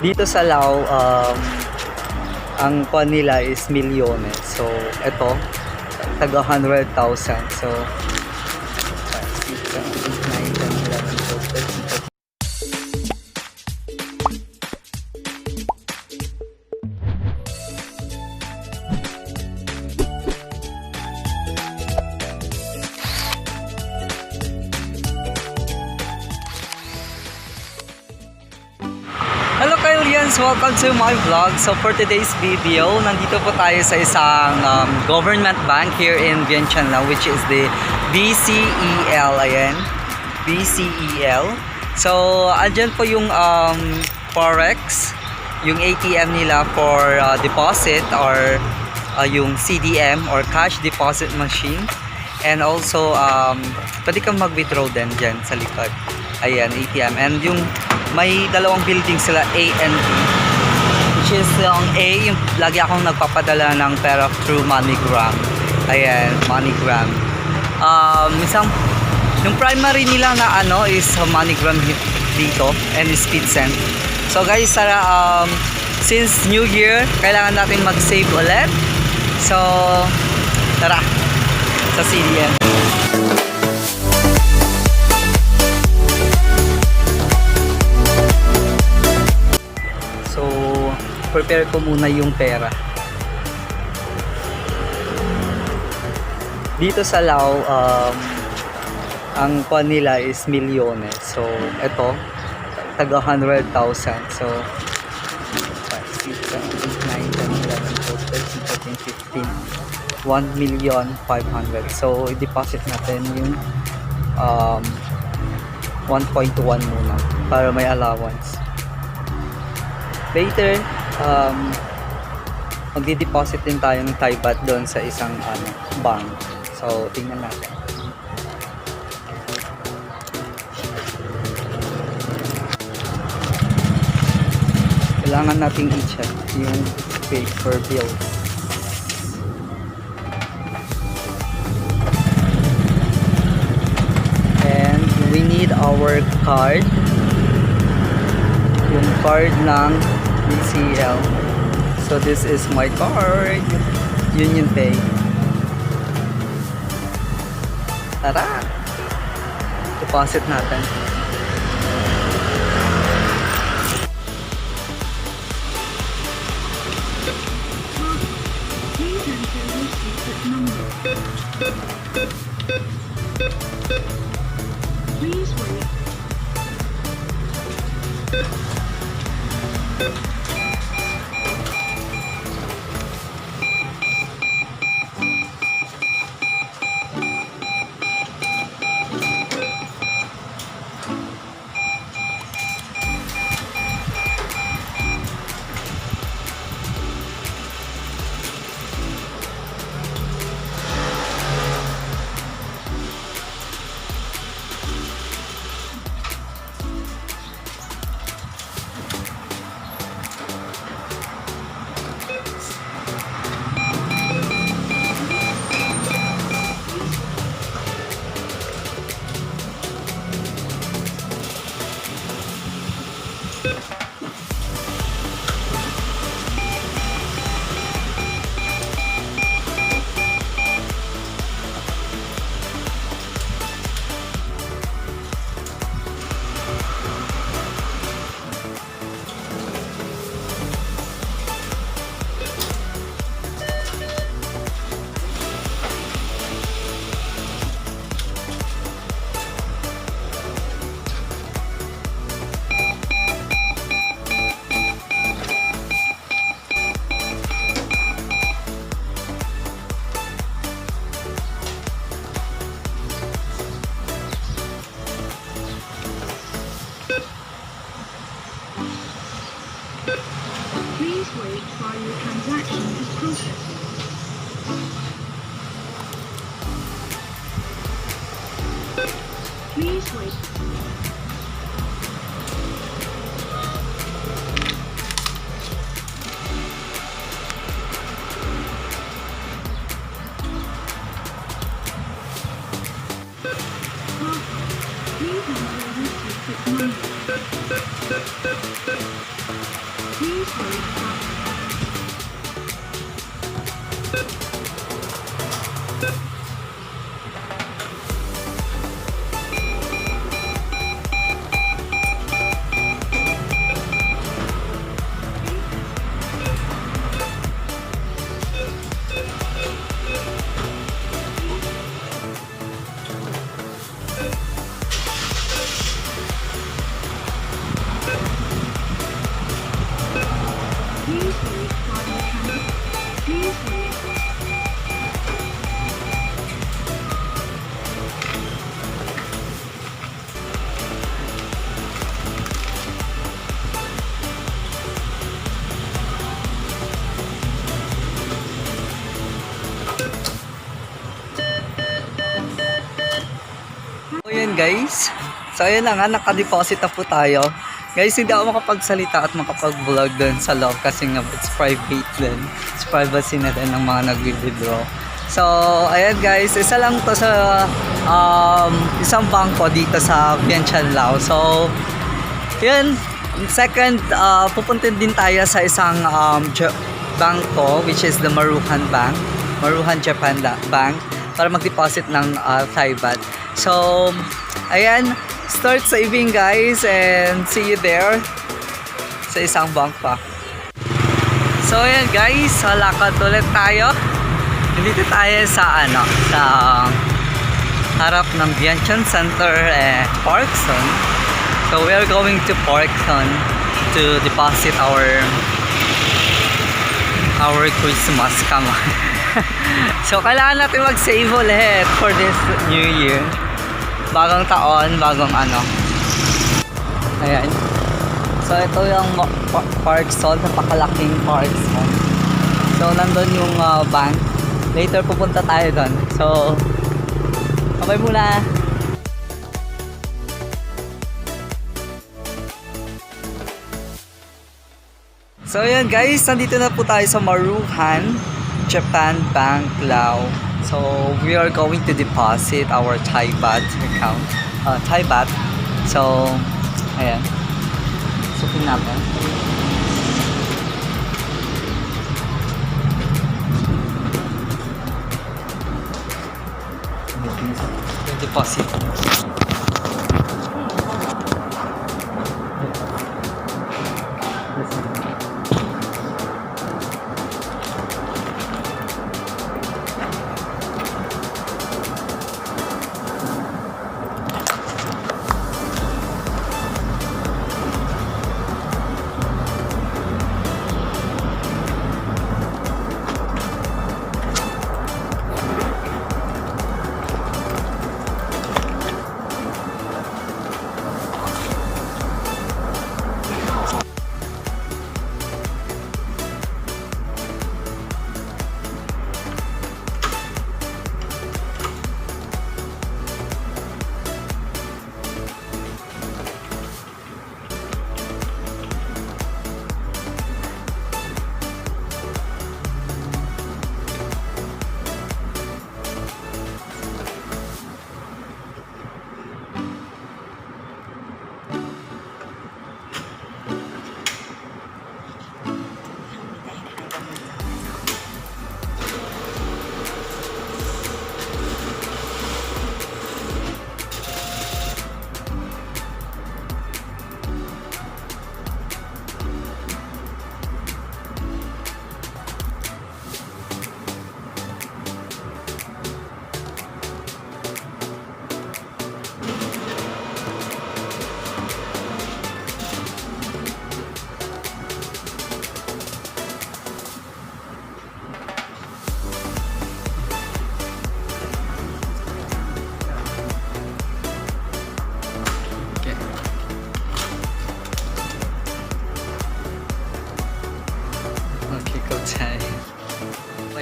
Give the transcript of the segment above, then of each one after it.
Dito sa Laos, ang kwan nila is milyones. So, ito, taga 100,000. So, 5, 6, 7, 8, 9, 10, 11, 12, 13, 14. Hello Kailians! Welcome to my vlog. So for today's video, nandito po tayo sa isang government bank here in Vientiane, which is the BCEL. Ayan, BCEL. So andyan po yung Forex, yung ATM nila for deposit or yung CDM or cash deposit machine. And also pwede kang mag-withdraw din dyan sa likod. Ayan, ATM. And yung may dalawang building sila, A and B, which is yung A, yung lagi akong nagpapadala ng pera through MoneyGram. Ayan, MoneyGram. Isang yung primary nila na ano is MoneyGram dito and SpeedSend. So guys, since New Year, kailangan natin mag-save ulit. So tara sa CDM. Prepare ko muna yung pera. Dito sa Laos, ang kwan nila is milyones. So, ito, taga 100,000. So, 5, 6, 7, 8, 9, 10, 11, 12, 13, 14, 15, 1,500,000. So, i-deposit natin yung 1.1 muna para may allowance. Later, magdi-deposit din tayo ng Thai baht doon sa isang bank. So, tingnan natin. Kailangan nating i-check yung paper bill. And we need our card. Yung card ng BCEL. So this is my card. Union Pay. Tara! Deposit natin. Please wait. Please wait while your transaction is processed. Please wait. Please enter your secret number. guys. So ayun na nga, nakadeposit na po tayo. Guys, hindi ako makapagsalita at makapag-vlog dun sa loob kasi nga it's private din. It's privacy na din ng mga nag-withdraw. So ayan guys, isa lang to sa isang bangko dito sa Vientiane, Laos. So yun, second, pupunta din tayo sa isang bangko which is the Maruhan Bank, Maruhan Japan Bank, para mag-deposit ng Thai baht. So ayan, start saving guys and see you there sa isang bank pa. So ayan guys, lakad ulit tayo. Dito tayo sa sa harap ng Vientiane Center Parkson. So we are going to Parkson to deposit our Christmas. Come on. So kailangan natin mag-save ulit for this new year. Bagong taon, bagong Ayan. So ito yung Parkson, napakalaking Parkson. So nandun yung bank. Later pupunta tayo doon. So okay muna. So ayan guys, nandito na po tayo sa Maruhan Japan Bank, Laos. So we are going to deposit our Thai baht account, Thai baht. So ayan, supin natin. Deposit.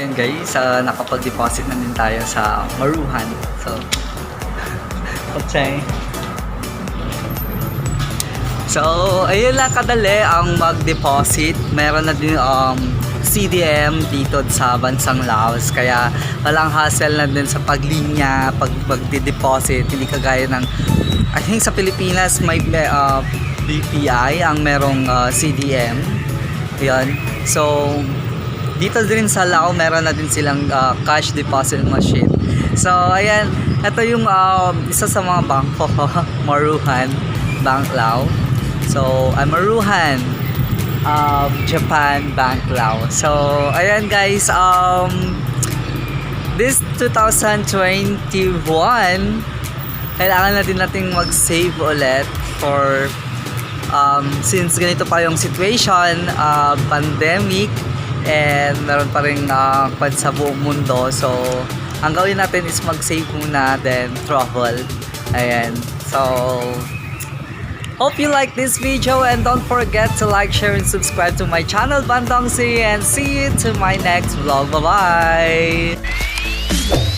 Ayan guys, nakapag-deposit na din tayo sa Maruhan. So, okay. So, ayun lang kadali ang mag-deposit. Meron na din CDM dito sa bansang Laos. Kaya walang hassle na din sa paglinya, pag-deposit. Hindi kagaya ng, I think sa Pilipinas may BPI ang merong CDM. Yan. So, dito din sa Laos, meron na din silang cash deposit machine. So, ayan. Ito yung isa sa mga bangko, Maruhan Bank Laos. So, Maruhan Japan Bank Laos. So, ayan guys. This 2021, kailangan na din nating mag-save ulit for since ganito pa yung situation, pandemic, and meron pa rin sa buong mundo. So ang gawin natin is mag-save muna, then travel. Ayan. So hope you like this video, and don't forget to like, share, and subscribe to my channel Bandongzki, and see you to my next vlog. Bye bye.